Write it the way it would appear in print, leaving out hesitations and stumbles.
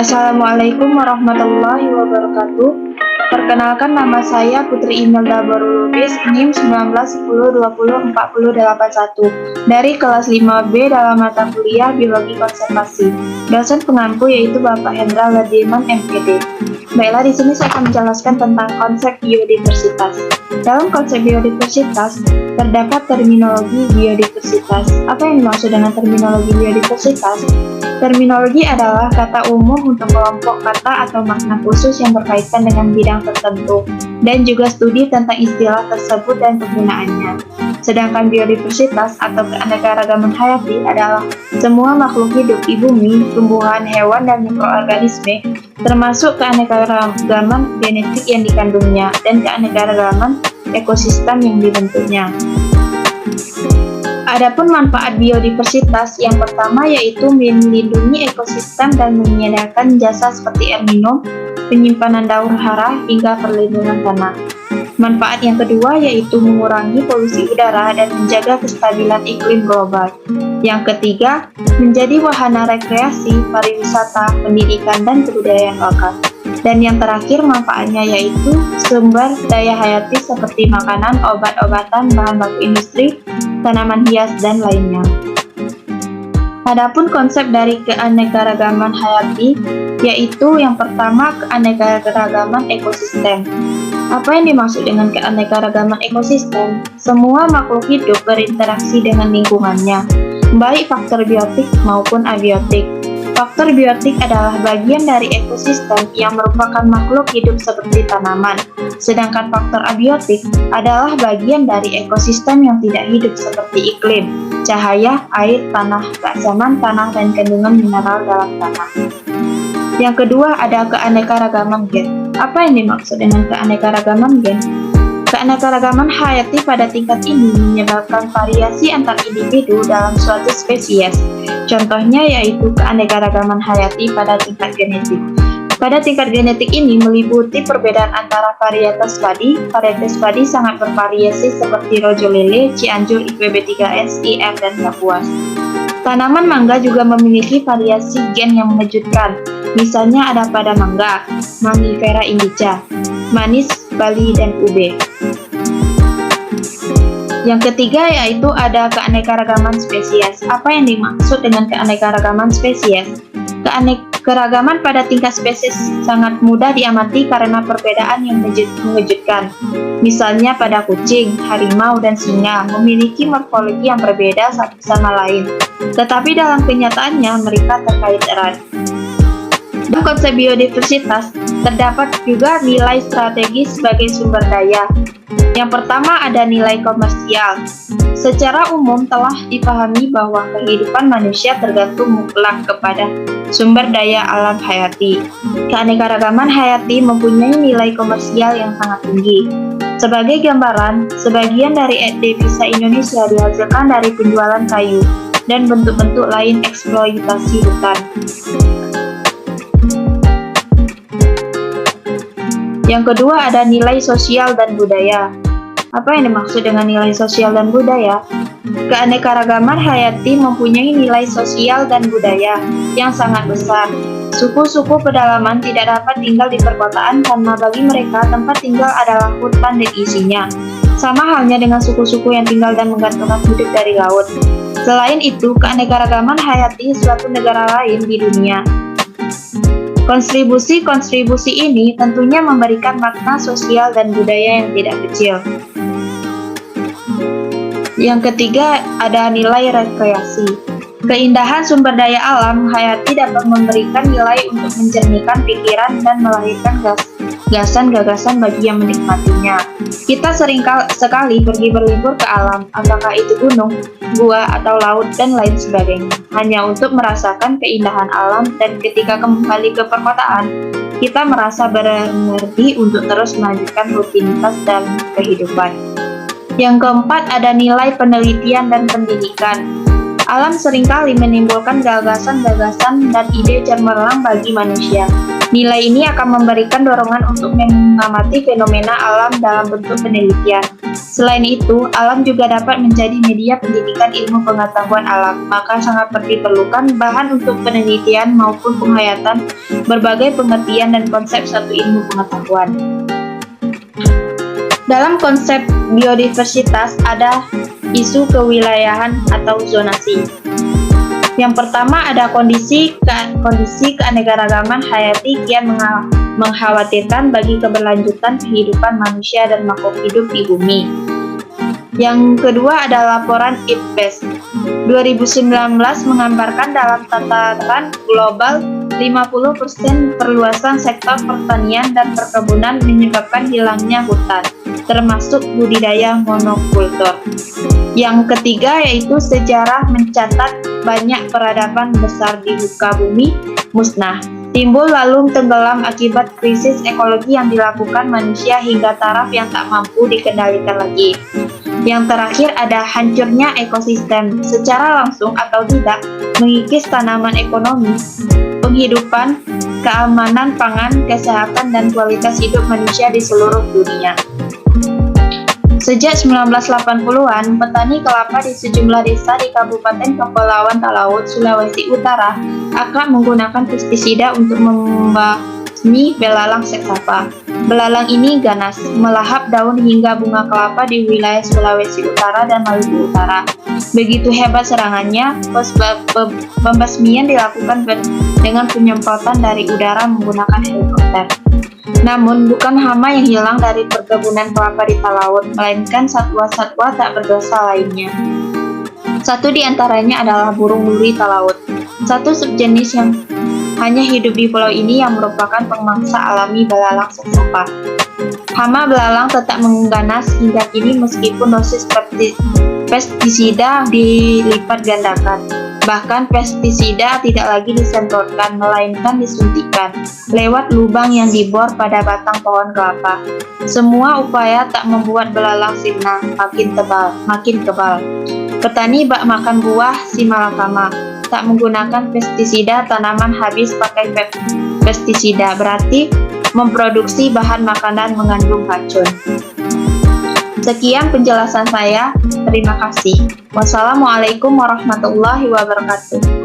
Assalamualaikum warahmatullahi wabarakatuh. Perkenalkan, nama saya Putri Imelda Borulubis, NIM 1910204081 dari kelas 5B dalam mata kuliah Biologi Konservasi. Dosen pengampu yaitu Bapak Hendra Wardiman, MPD. Baiklah, di sini saya akan menjelaskan tentang konsep biodiversitas. Dalam konsep biodiversitas, terdapat terminologi biodiversitas. Apa yang dimaksud dengan terminologi biodiversitas? Terminologi adalah kata umum untuk kelompok kata atau makna khusus yang berkaitan dengan bidang tertentu, dan juga studi tentang istilah tersebut dan penggunaannya. Sedangkan biodiversitas atau keanekaragaman hayati adalah semua makhluk hidup di bumi, tumbuhan, hewan, dan mikroorganisme, termasuk keanekaragaman genetik yang dikandungnya, dan keanekaragaman ekosistem yang dibentuknya. Adapun manfaat biodiversitas, yang pertama yaitu melindungi ekosistem dan menyediakan jasa seperti air minum, penyimpanan daur hara, hingga perlindungan tanah. Manfaat yang kedua yaitu mengurangi polusi udara dan menjaga kestabilan iklim global. Yang ketiga, menjadi wahana rekreasi, pariwisata, pendidikan, dan kebudayaan lokal. Dan yang terakhir, manfaatnya yaitu sumber daya hayati seperti makanan, obat-obatan, bahan baku industri, tanaman hias, dan lainnya. Adapun konsep dari keanekaragaman hayati, yaitu yang pertama keanekaragaman ekosistem. Apa yang dimaksud dengan keanekaragaman ekosistem? Semua makhluk hidup berinteraksi dengan lingkungannya, baik faktor biotik maupun abiotik. Faktor biotik adalah bagian dari ekosistem yang merupakan makhluk hidup seperti tanaman, sedangkan faktor abiotik adalah bagian dari ekosistem yang tidak hidup seperti iklim, cahaya, air, tanah, keasaman tanah, dan kandungan mineral dalam tanah. Yang kedua, ada keanekaragaman gen. Apa yang dimaksud dengan keanekaragaman gen? Keanekaragaman hayati pada tingkat ini menyebabkan variasi antar individu dalam suatu spesies. Contohnya yaitu keanekaragaman hayati pada tingkat genetik. Pada tingkat genetik ini meliputi perbedaan antara varietas padi. Varietas padi sangat bervariasi seperti Rojo Lele, Cianjur, IPB3S, IF, dan Kapuas. Tanaman mangga juga memiliki variasi gen yang mengejutkan. Misalnya ada pada mangga, Mangifera indica, manis, Bali, dan ube. Yang ketiga yaitu ada keanekaragaman spesies. Apa yang dimaksud dengan keanekaragaman spesies? Keanekaragaman pada tingkat spesies sangat mudah diamati karena perbedaan yang mengejutkan. Misalnya pada kucing, harimau, dan singa memiliki morfologi yang berbeda satu sama lain, tetapi dalam kenyataannya mereka terkait erat. Dalam konsep biodiversitas, terdapat juga nilai strategis sebagai sumber daya. Yang pertama ada nilai komersial. Secara umum telah dipahami bahwa kehidupan manusia tergantung mutlak kepada sumber daya alam hayati. Keanekaragaman hayati mempunyai nilai komersial yang sangat tinggi. Sebagai gambaran, sebagian dari devisa Indonesia dihasilkan dari penjualan kayu dan bentuk-bentuk lain eksploitasi hutan. Yang kedua ada nilai sosial dan budaya. Apa yang dimaksud dengan nilai sosial dan budaya? Keanekaragaman hayati mempunyai nilai sosial dan budaya yang sangat besar. Suku-suku pedalaman tidak dapat tinggal di perkotaan karena bagi mereka tempat tinggal adalah hutan dan isinya. Sama halnya dengan suku-suku yang tinggal dan menggantungkan hidup dari laut. Selain itu, keanekaragaman hayati suatu negara lain di dunia. Kontribusi ini tentunya memberikan makna sosial dan budaya yang tidak kecil. Yang ketiga, ada nilai rekreasi. Keindahan sumber daya alam hayati dapat memberikan nilai untuk menjernihkan pikiran dan melahirkan gagasan bagi yang menikmatinya. Kita sering sekali pergi berlibur ke alam, apakah itu gunung, gua, atau laut, dan lain sebagainya, hanya untuk merasakan keindahan alam, dan ketika kembali ke perkotaan, kita merasa berenergi untuk terus melanjutkan rutinitas dan kehidupan. Yang keempat ada nilai penelitian dan pendidikan. Alam seringkali menimbulkan gagasan-gagasan dan ide cemerlang bagi manusia. Nilai ini akan memberikan dorongan untuk mengamati fenomena alam dalam bentuk penelitian. Selain itu, alam juga dapat menjadi media pendidikan ilmu pengetahuan alam, maka sangat diperlukan bahan untuk penelitian maupun penghayatan berbagai pengertian dan konsep satu ilmu pengetahuan. Dalam konsep biodiversitas ada isu kewilayahan atau zonasi. Yang pertama ada kondisi keanekaragaman hayati kian mengkhawatirkan bagi keberlanjutan kehidupan manusia dan makhluk hidup di bumi. Yang kedua ada laporan IPBES 2019 menggambarkan dalam tataran global 50% perluasan sektor pertanian dan perkebunan menyebabkan hilangnya hutan, termasuk budidaya monokultur. Yang ketiga yaitu sejarah mencatat banyak peradaban besar di muka bumi musnah, timbul lalu tenggelam akibat krisis ekologi yang dilakukan manusia hingga taraf yang tak mampu dikendalikan lagi. Yang terakhir ada hancurnya ekosistem secara langsung atau tidak mengikis tanaman ekonomi, penghidupan, keamanan pangan, kesehatan, dan kualitas hidup manusia di seluruh dunia. Sejak 1980-an, petani kelapa di sejumlah desa di Kabupaten Kepulauan Talaut, Sulawesi Utara akan menggunakan pestisida untuk membasmi belalang seksapa. Belalang ini ganas, melahap daun hingga bunga kelapa di wilayah Sulawesi Utara dan Maluku Utara. Begitu hebat serangannya, pembasmian dilakukan dengan penyemprotan dari udara menggunakan helikopter. Namun, bukan hama yang hilang dari perkebunan kelapa di Talaut, melainkan satwa-satwa tak berdosa lainnya. Satu di antaranya adalah burung duri Talaut, satu subjenis yang hanya hidup di pulau ini yang merupakan pemangsa alami belalang seksapa. Hama belalang tetap mengganas hingga kini meskipun dosis pestisida dilipat gandakan. Bahkan pestisida tidak lagi disemprotkan, melainkan disuntikkan lewat lubang yang dibor pada batang pohon kelapa. Semua upaya tak membuat belalang sirna, makin kebal. Petani bak makan buah si malakama, tak menggunakan pestisida, tanaman habis pakai pestisida, berarti memproduksi bahan makanan mengandung racun. Sekian penjelasan saya. Terima kasih. Wassalamualaikum warahmatullahi wabarakatuh.